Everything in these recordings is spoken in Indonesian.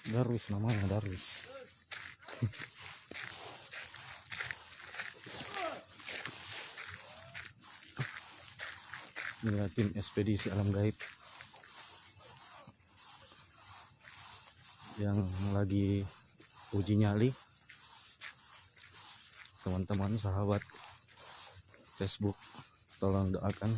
Darwis namanya, Darwis. Inilah tim ekspedisi alam gaib yang lagi uji nyali. Teman-teman sahabat Facebook, tolong doakan.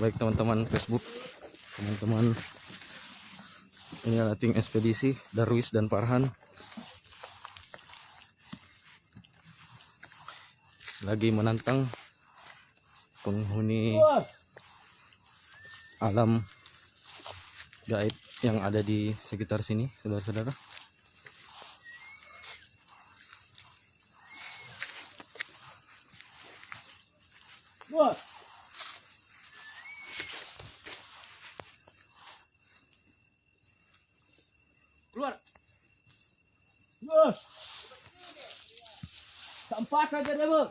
Baik teman-teman Facebook, teman-teman, inilah tim ekspedisi Darwis dan Farhan lagi menantang penghuni alam gaib yang ada di sekitar sini, saudara-saudara. Keluar. Tempat aja deh, Bang.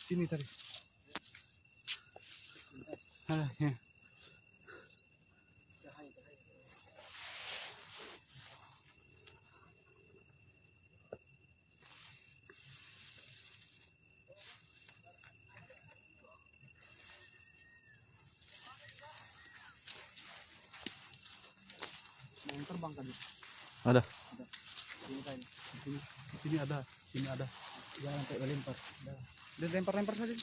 Sini tadi. Ya. Yang terbang tadi. Ada. Sini tadi. Sini ada. Sini ada. Jangan sampai melempar. Dan lempar-lempar saja.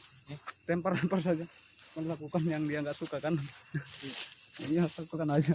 Lempar-lempar saja. Melakukan yang dia nggak suka kan. Iya, lakukan aja.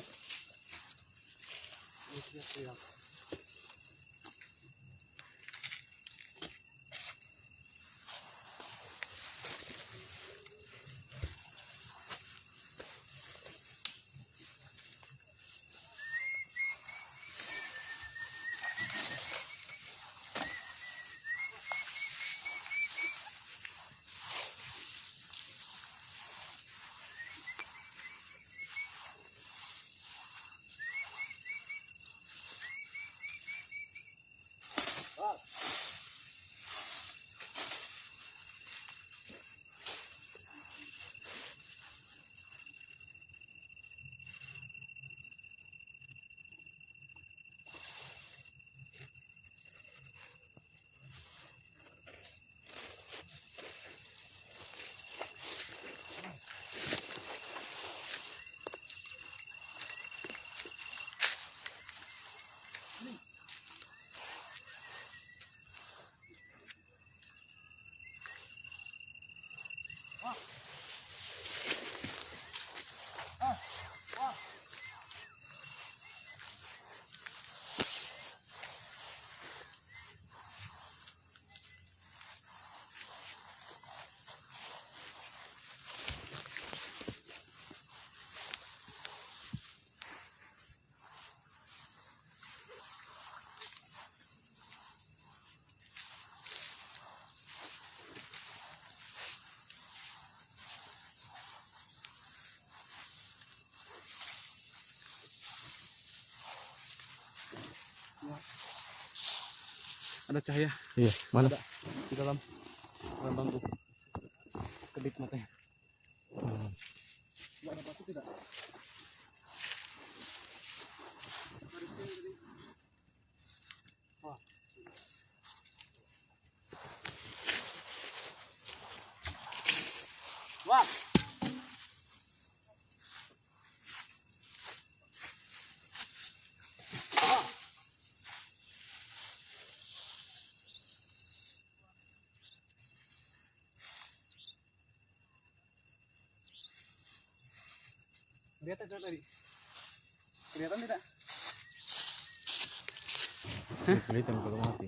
Ada cahaya Iya, mana? di dalam bangku. Kedip matanya. Enggak ada batu tidak? Wah. Wah. Kelihatan tidak tadi? Kelihatan tidak? Kelihatan kalau mati.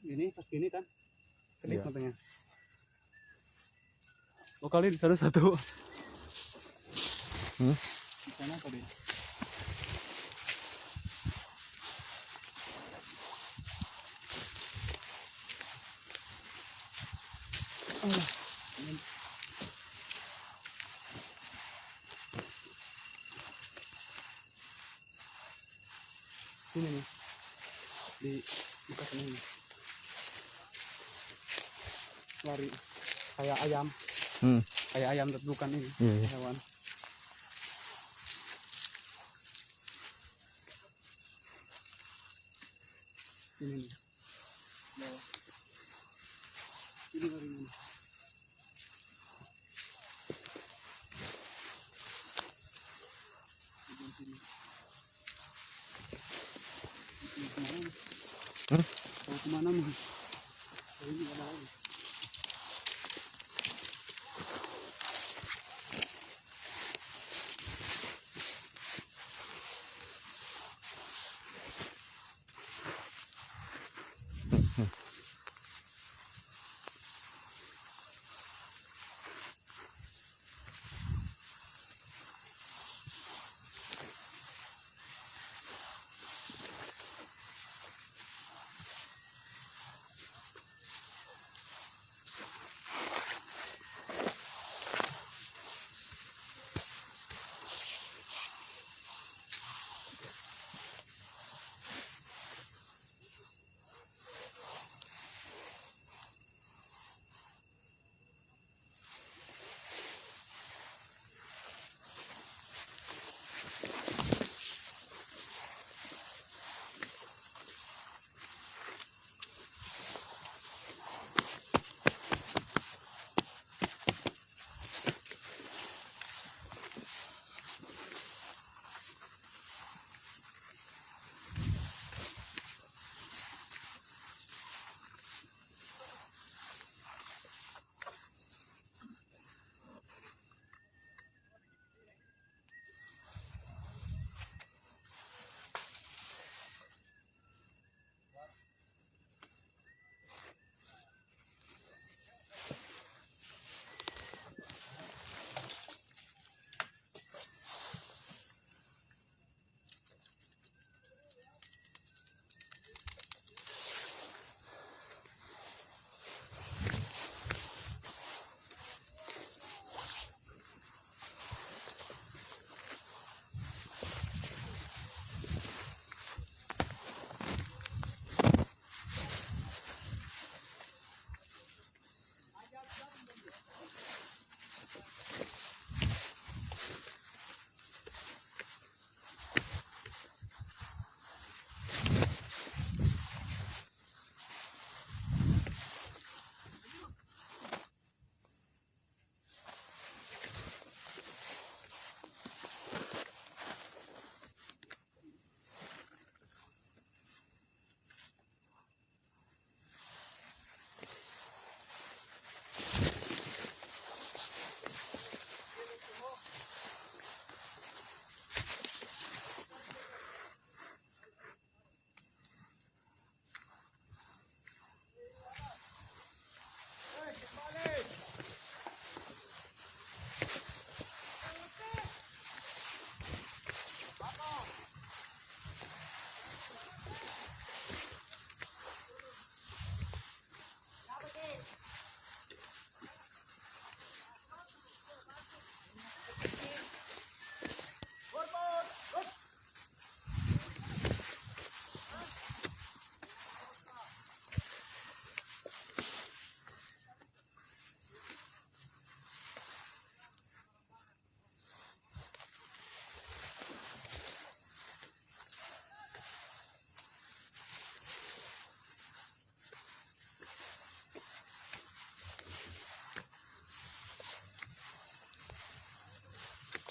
Ini pas gini kan? Kedip Iya. matanya. Oh kali di sana satu. Di sana tadi. Sini nih. Di dekat ini. Lari kayak ayam. Kayak ayam tapi bukan ini. Iya, iya. Hewan. Ini nih. Bawah. Ini lari ini. Di sini. Ini kemana? Tahu kemana nih? Oh, ini ada lagi.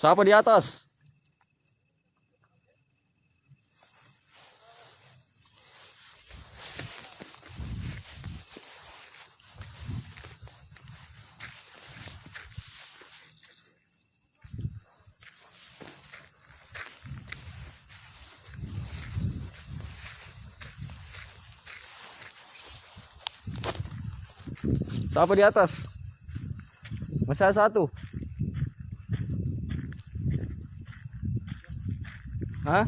Siapa di atas? Siapa di atas? Masih ada satu. Hah?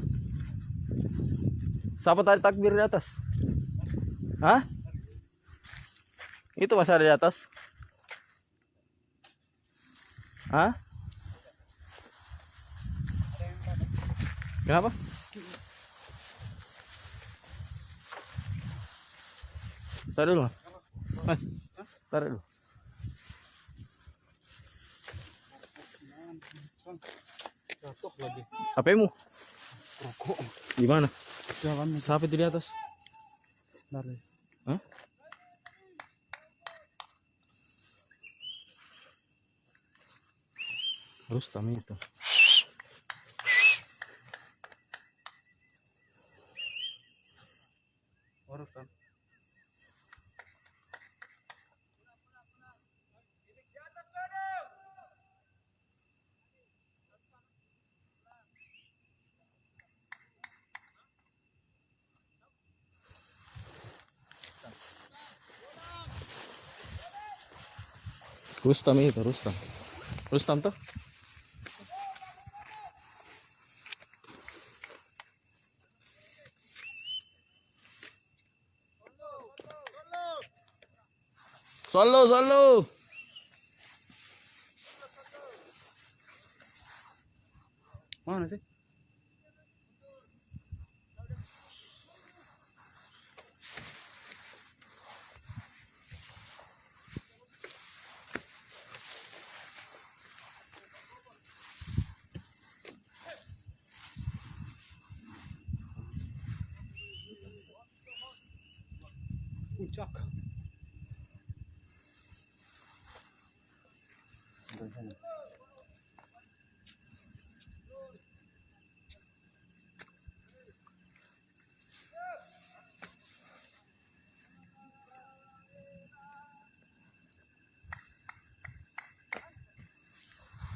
Siapa tadi takbir di atas? Hah? Itu masih ada di atas? Hah? Kenapa? Taruh dulu. Mas, taruh dulu. Jatuh lagi. HP-mu Rokok. di mana? Jangan Siapa itu di atas? lari. Hah? Rustam itu. Orang kan. Rustam itu, Rustam. Rustam tuh. Solo, solo. Mana sih? Puncak.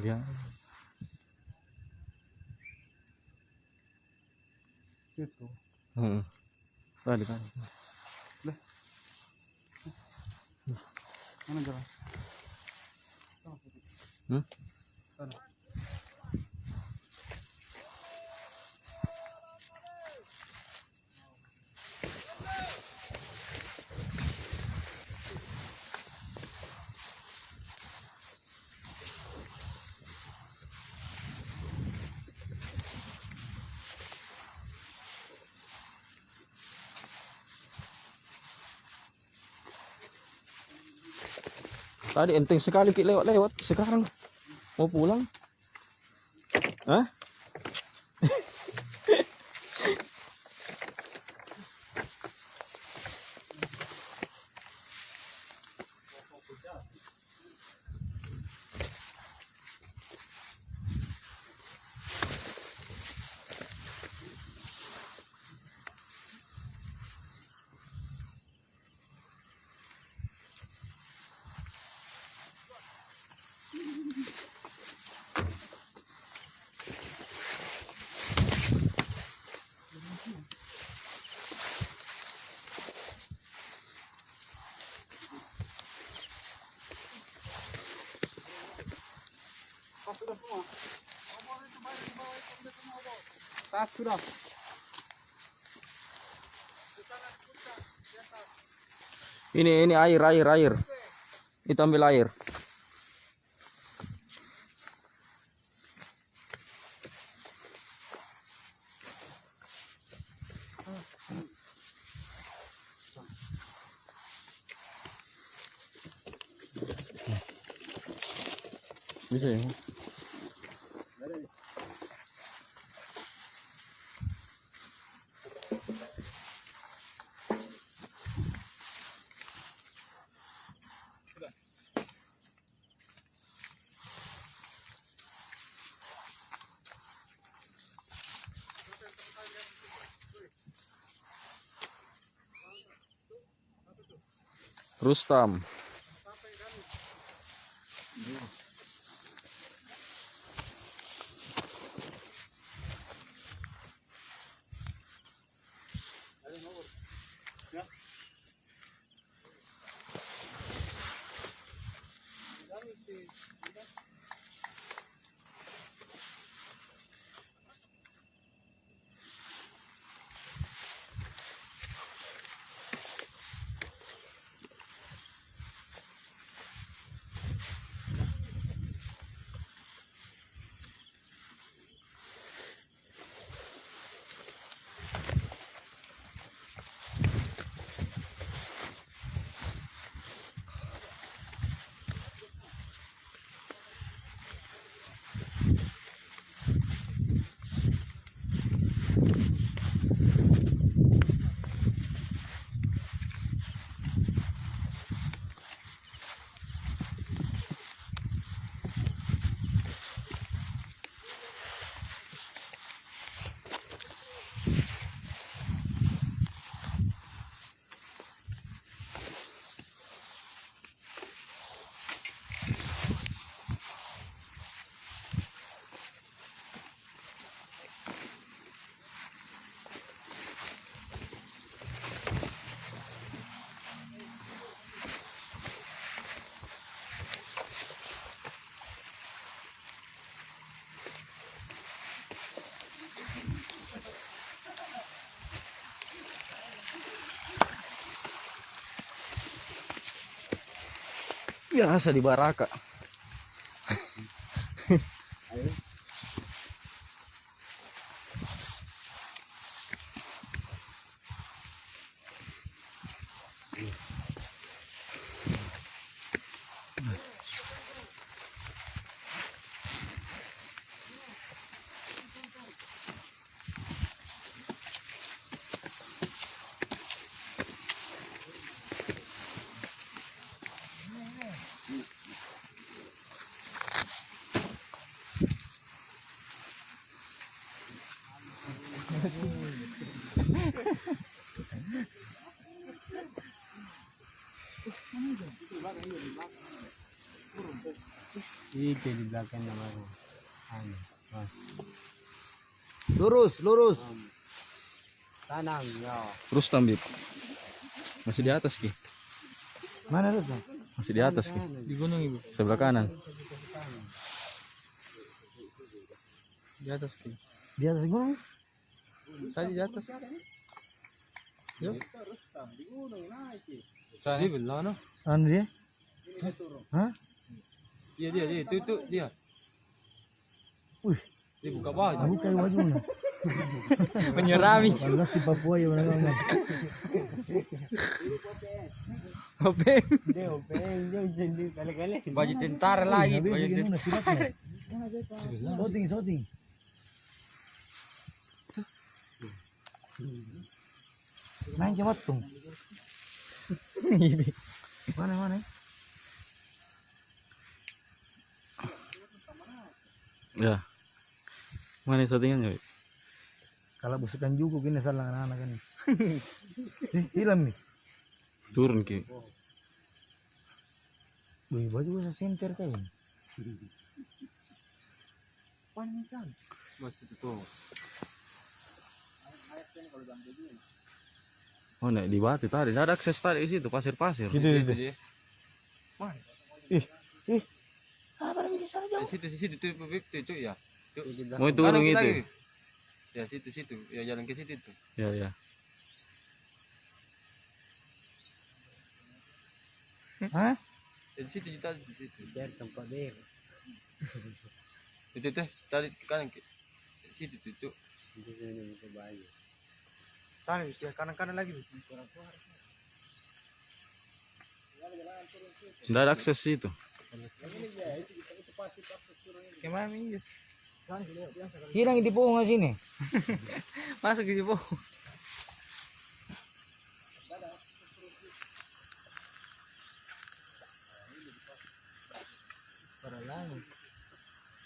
Ya. Itu. Tadi kan. Mana jalan? Hmm? Sana. Tadi enteng sekali Ki lewat-lewat. Sekarang mau pulang. Hah? Tas sudah. Ini air. Itu ambil air. Bisa ya? Rustam. Biasa di Baraka. Itu di belakang namanya. Anu. Lurus. Tanam ya. Rustam, Bib. Masih di atas, Ki. Mana Rustam? Masih di atas, Ki. Di gunung Ibu. Sebelah kanan. Di atas Ki. Di atas gunung. Tadi di atas. Yuk. Saya belah no. Anu dia? Hah? Dia itu dia. Wih, Dia buka baju. buka bajunya. Menyerami. Allah si Papua ya mana. Openg. Dia jadi kali-kali. Baju tentara lagi, baju tentara. Shooting. Main cepat tuh. Mana? Ya. Mana settingannya, Bib? Kalau busukan juga gini salah anak-anak kan. Hilang nih. Turun, Ki. Wih, baju bisa senter kayak. Panikan. Masih itu. Oh, naik di batu tadi. Nggak ada akses tadi di situ, pasir-pasir. Gitu. Mana? Ih. Apa lagi di sana jauh? Situ itu ya. Mau turun itu. Ya situ. Ya jalan ke situ itu. Ya. Hah? Di situ. Biar tempat dia. Itu tadi kanan ke situ itu. Tadi ya kanan lagi. Nggak ada akses situ. Gimana ini? Hilang di pohon sini. Masuk di bawah.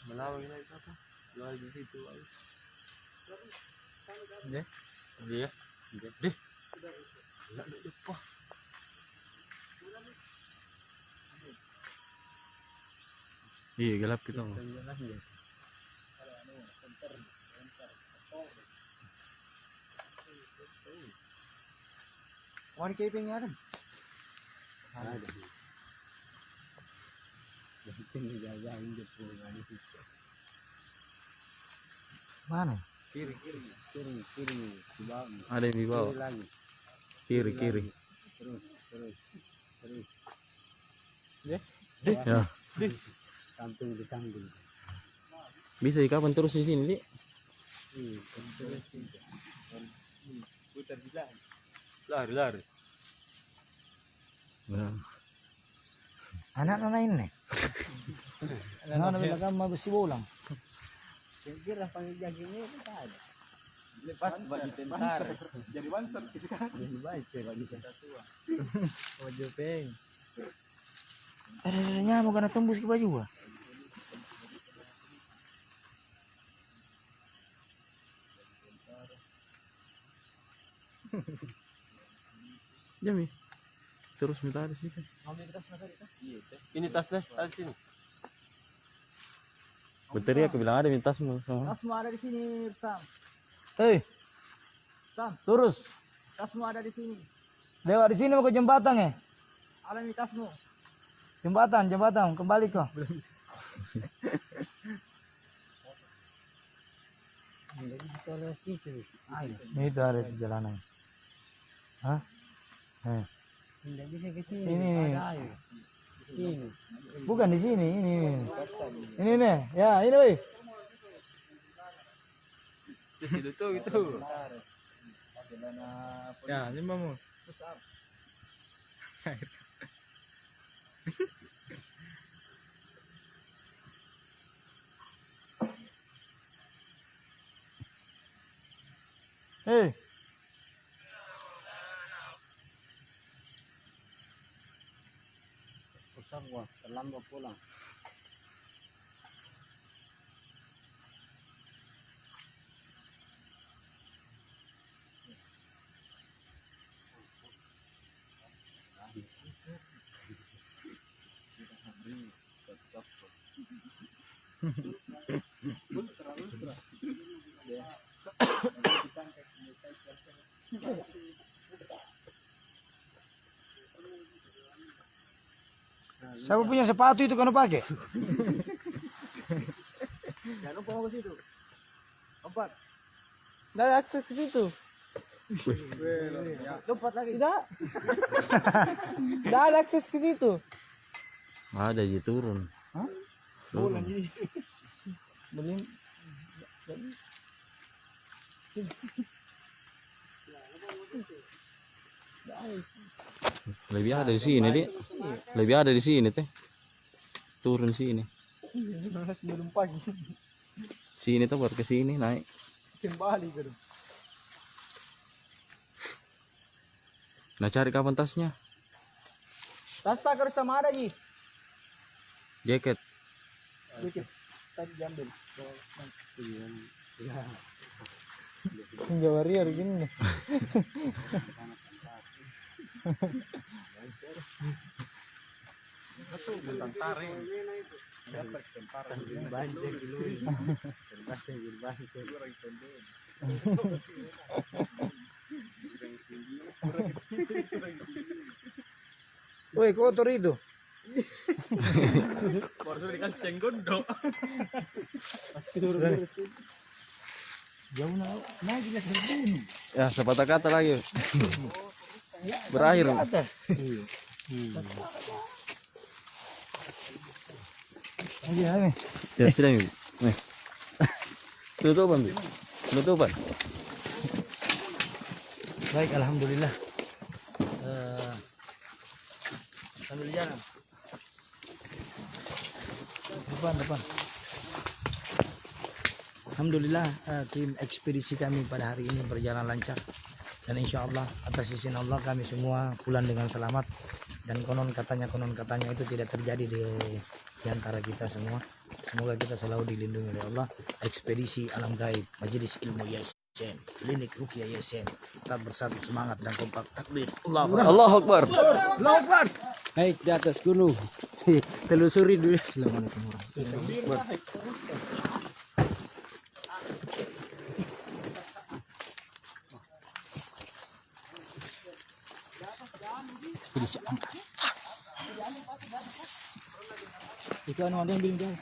Melawai lagi apa? Melawai di situ. Dia. Deh. Enggak lupa. Iya gelap kita. Mau di keping ya kan? Mana? Kiri. Ada yang di bawah. Kiri. Ya. Ya. Bisa kapan terus di sini, Dik? Putar gila. Lari. Nah. Anak-anak ini. Anak-anak belakang mau besi bolang. Kira panggil jaging ini tak ada. Lepas bagi tentar. Jadi banser sekarang. Jadi baik saya bagi tua. Baju peng. Ada nyamuk kena tembus ke baju gua. Jami. Terus minta di sini. Ini tasnya, tas sini. Berteriak aku bilang ada minta tasmu sama. Tasmu ada di sini, Sam. Hei, Sam, lurus. tasmu ada di sini. Lewat di sini mau ke jembatan ya? Alami tasmu. Jembatan, kembali kok. Itu ada di jalanan. Hah? Ini. Bukan di sini, ini. Ini nih. Ya, ini woi. Di situ tuh itu. Ya, ini mau. Hei. Pusat gua terlambat pulang. Siapa punya sepatu itu kan pakai? Jangan lupa mau ke situ. Lompat. Nggak ada akses ke situ. Lompat lagi. Tidak. Nggak ada akses ke situ. Ada aja turun. Hah? Turun. Belum. Lebih ada di sini, Dik. Lebih ada di sini, Teh. Turun sini. Belum pagi. Sini tuh baru ke sini naik. Kembali ke. Nah, cari kapan tasnya? Tas tak harus sama ada Ji. Jaket. Dikit. Tadi diambil. Hingga warrior gini nih. Woi, kotor itu. Baru dikasih cenggondo. Jauh nah jelas berbunyi. Ya, sepatah kata lagi. Berakhir. Aja nih. Ya, sudah nih. Nih. Tutupan, Bi. Tutupan. Baik, alhamdulillah. Sambil jalan. Depan. Alhamdulillah, tim ekspedisi kami pada hari ini berjalan lancar. Dan insya Allah atas izin Allah kami semua pulang dengan selamat. Dan konon katanya itu tidak terjadi di antara kita semua. Semoga kita selalu dilindungi oleh Allah. Ekspedisi alam gaib, Majelis Ilmu Yasin, Klinik Ruqyah Yasin, tetap bersatu semangat dan kompak takbir. Allahu Akbar. Naik di atas gunung. Telusuri dulu. Assalamualaikum warahmatullahi wabarakatuh. Ekspedisi angkat. Ikaw ano, ada yang bilang